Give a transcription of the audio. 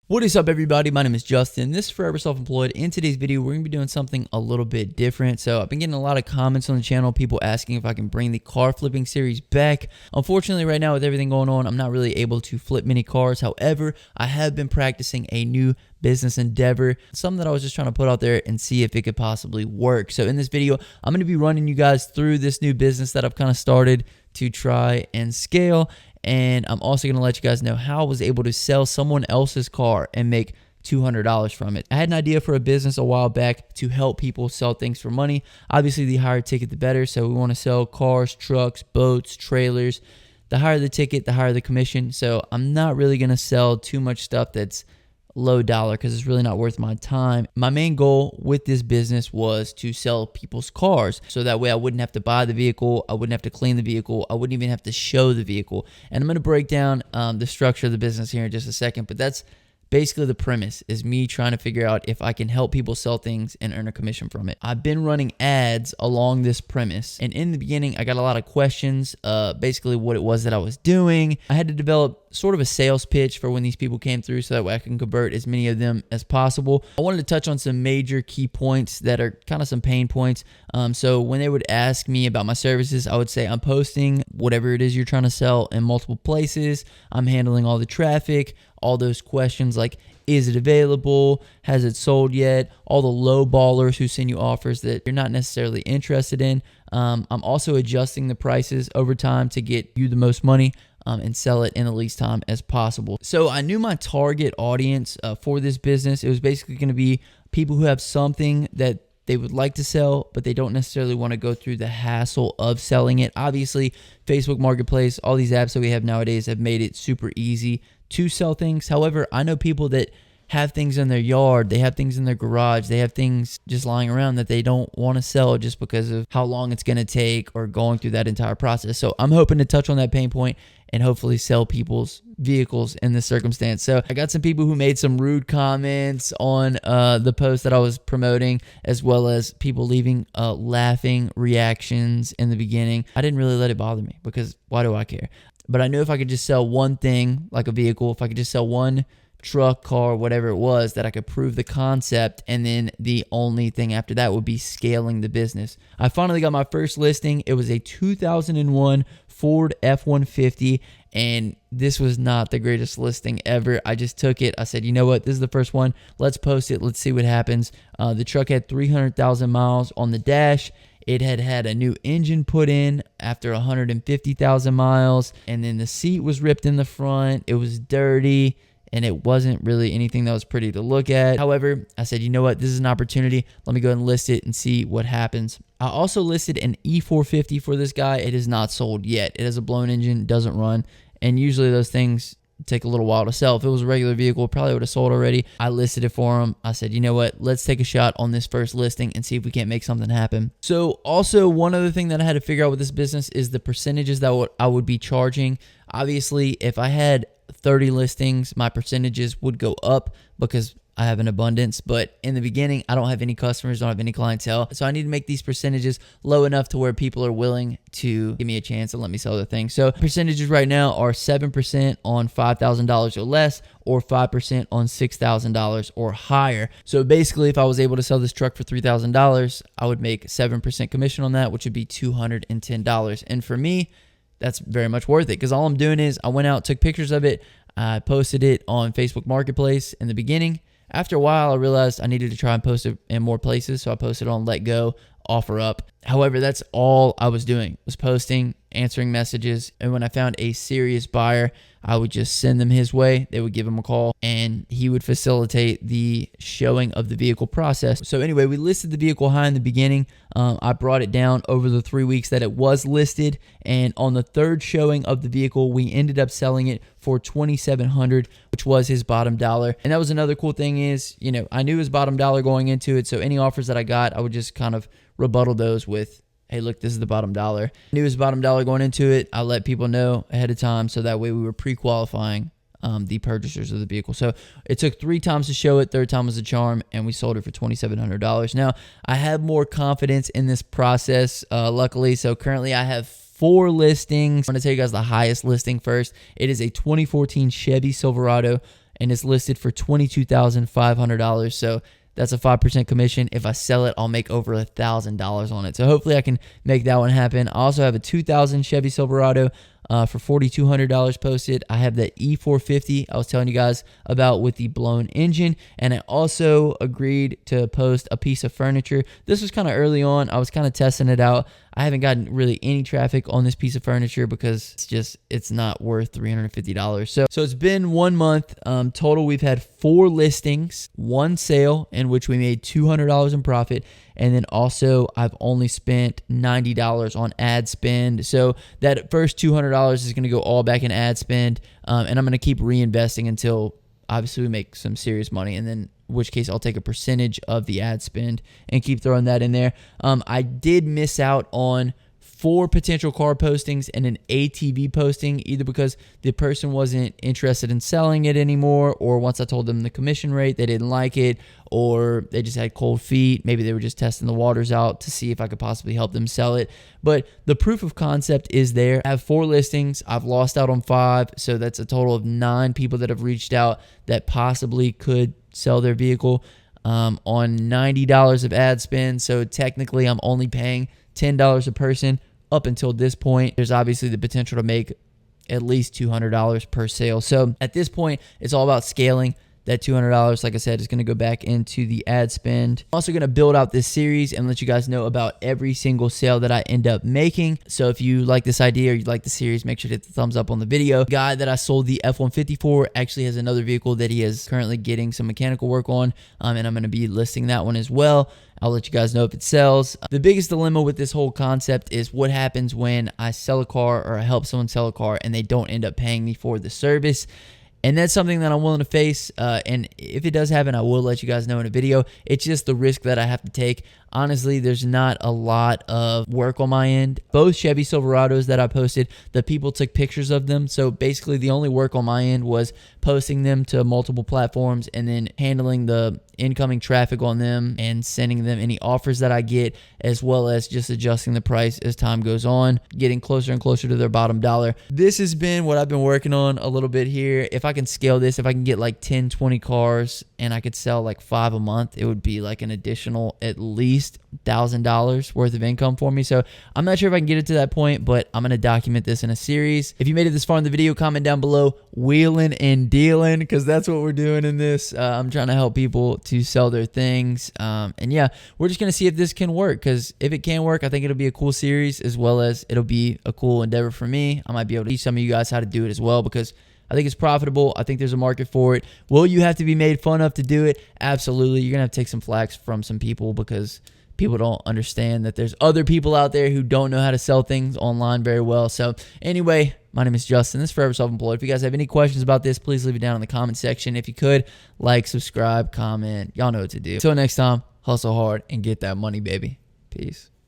What is up, everybody? My name is Justin. This is Forever Self-Employed. In today's video, we're going to be doing something a little bit different. So I've been getting a lot of comments on the channel, people asking if I can bring the car flipping series back. Unfortunately, right now with everything going on, I'm not really able to flip many cars. However, I have been practicing a new business endeavor, something that I was just trying to put out there and see if it could possibly work. So in this video, I'm going to be running you guys through this new business that I've kind of started to try and scale. And I'm also going to let you guys know how I was able to sell someone else's car and make $200 from it. I had an idea for a business a while back to help people sell things for money. Obviously, the higher ticket, the better. So we want to sell cars, trucks, boats, trailers. The higher the ticket, the higher the commission. So I'm not really going to sell too much stuff that's low dollar because it's really not worth my time. My main goal with this business was to sell people's cars, so that way I wouldn't have to buy the vehicle, I wouldn't have to clean the vehicle, I wouldn't even have to show the vehicle. And I'm going to break down the structure of the business here in just a second, but that's basically the premise, is me trying to figure out if I can help people sell things and earn a commission from it. I've been running ads along this premise, and in the beginning I got a lot of questions, basically what it was that I was doing. I had to develop sort of a sales pitch for when these people came through so that way I can convert as many of them as possible. I wanted to touch on some major key points that are kind of some pain points. So when they would ask me about my services, I would say I'm posting whatever it is you're trying to sell in multiple places. I'm handling all the traffic, all those questions like, is it available? Has it sold yet? All the low ballers who send you offers that you're not necessarily interested in. I'm also adjusting the prices over time to get you the most money and sell it in the least time as possible. So I knew my target audience for this business. It was basically going to be people who have something that they would like to sell, but they don't necessarily want to go through the hassle of selling it. Obviously, Facebook Marketplace, all these apps that we have nowadays have made it super easy to sell things. However, I know people that have things in their yard, they have things in their garage, they have things just lying around that they don't want to sell just because of how long it's going to take or going through that entire process. So I'm hoping to touch on that pain point and hopefully sell people's vehicles in this circumstance. So I got some people who made some rude comments on the post that I was promoting, as well as people leaving laughing reactions in the beginning. I didn't really let it bother me because why do I care? But I knew if I could just sell one thing, like a vehicle, if I could just sell one truck, car, whatever it was, that I could prove the concept, and then the only thing after that would be scaling the business. I finally got my first listing. It was a 2001 Ford F-150, and this was not the greatest listing ever. I just took it. I said, you know what? This is the first one. Let's post it. Let's see what happens. The truck had 300,000 miles on the dash. It had had a new engine put in after 150,000 miles, and then the seat was ripped in the front. It was dirty, and it wasn't really anything that was pretty to look at. However, I said, you know what? This is an opportunity. Let me go ahead and list it and see what happens. I also listed an E450 for this guy. It is not sold yet. It has a blown engine, doesn't run, and usually those things take a little while to sell. If it was a regular vehicle, it probably would have sold already. I listed it for him. I said, you know what? Let's take a shot on this first listing and see if we can't make something happen. So also, one other thing that I had to figure out with this business is the percentages that I would be charging. Obviously, if I had 30 listings, my percentages would go up because I have an abundance, but in the beginning, I don't have any customers, don't have any clientele. So I need to make these percentages low enough to where people are willing to give me a chance and let me sell their thing. So percentages right now are 7% on $5,000 or less, or 5% on $6,000 or higher. So basically, if I was able to sell this truck for $3,000, I would make 7% commission on that, which would be $210. And for me, that's very much worth it because all I'm doing is I went out, took pictures of it, I posted it on Facebook Marketplace in the beginning. After a while, I realized I needed to try and post it in more places, so I posted on Let Go, Offer Up. However, that's all I was doing, was posting, answering messages, and when I found a serious buyer, I would just send them his way. They would give him a call, and he would facilitate the showing of the vehicle process. So anyway, we listed the vehicle high in the beginning. I brought it down over the 3 weeks that it was listed, and on the third showing of the vehicle, we ended up selling it for $2,700, which was his bottom dollar. And that was another cool thing is, you know, I knew his bottom dollar going into it, so any offers that I got, I would just kind of rebuttal those with, hey, look, this is the bottom dollar. I knew his bottom dollar going into it. I let people know ahead of time so that way we were pre-qualifying the purchasers of the vehicle. So it took 3 times to show it. Third time was a charm, and we sold it for $2,700. Now, I have more confidence in this process, luckily. So currently I have 4 listings. I'm going to tell you guys the highest listing first. It is a 2014 Chevy Silverado, and it's listed for $22,500. So that's a 5% commission. If I sell it, I'll make over $1,000 on it. So hopefully I can make that one happen. I also have a 2000 Chevy Silverado for $4,200 posted. I have the E450 I was telling you guys about with the blown engine. And I also agreed to post a piece of furniture. This was kind of early on. I was kind of testing it out. I haven't gotten really any traffic on this piece of furniture because it's not worth $350. So it's been 1 month. Total, we've had 4 listings, 1 sale in which we made $200 in profit. And then also I've only spent $90 on ad spend. So that first $200 is going to go all back in ad spend. And I'm going to keep reinvesting until obviously we make some serious money, and then in which case I'll take a percentage of the ad spend and keep throwing that in there. I did miss out on 4 potential car postings and an ATV posting, either because the person wasn't interested in selling it anymore, or once I told them the commission rate, they didn't like it, or they just had cold feet. Maybe they were just testing the waters out to see if I could possibly help them sell it. But the proof of concept is there. I have 4 listings. I've lost out on 5. So that's a total of 9 people that have reached out that possibly could sell their vehicle on $90 of ad spend. So technically I'm only paying $10 a person up until this point. There's obviously the potential to make at least $200 per sale. So at this point, it's all about scaling. That $200, like I said, is going to go back into the ad spend. I'm also going to build out this series and let you guys know about every single sale that I end up making. So if you like this idea or you like the series, make sure to hit the thumbs up on the video. The guy that I sold the F-150 for actually has another vehicle that he is currently getting some mechanical work on, and I'm going to be listing that one as well. I'll let you guys know if it sells. The biggest dilemma with this whole concept is what happens when I sell a car or I help someone sell a car and they don't end up paying me for the service. And that's something that I'm willing to face, and if it does happen, I will let you guys know in a video. It's just the risk that I have to take. Honestly, there's not a lot of work on my end. Both Chevy Silverados that I posted, the people took pictures of them. So basically, the only work on my end was posting them to multiple platforms and then handling the incoming traffic on them and sending them any offers that I get, as well as just adjusting the price as time goes on, getting closer and closer to their bottom dollar. This has been what I've been working on a little bit here. If I can scale this, if I can get like 10, 20 cars and I could sell like 5 a month, it would be like an additional at least $1,000 worth of income for me. So I'm not sure if I can get it to that point, but I'm going to document this in a series. If you made it this far in the video, comment down below wheeling and dealing, because that's what we're doing in this. I'm trying to help people to sell their things. And yeah, we're just going to see if this can work, because if it can work, I think it'll be a cool series, as well as it'll be a cool endeavor for me. I might be able to teach some of you guys how to do it as well, because I think it's profitable. I think there's a market for it. Will you have to be made fun of to do it? Absolutely. You're going to have to take some flack from some people, because people don't understand that there's other people out there who don't know how to sell things online very well. So anyway, my name is Justin. This is Forever Self-Employed. If you guys have any questions about this, please leave it down in the comment section. If you could, like, subscribe, comment. Y'all know what to do. Until next time, hustle hard and get that money, baby. Peace.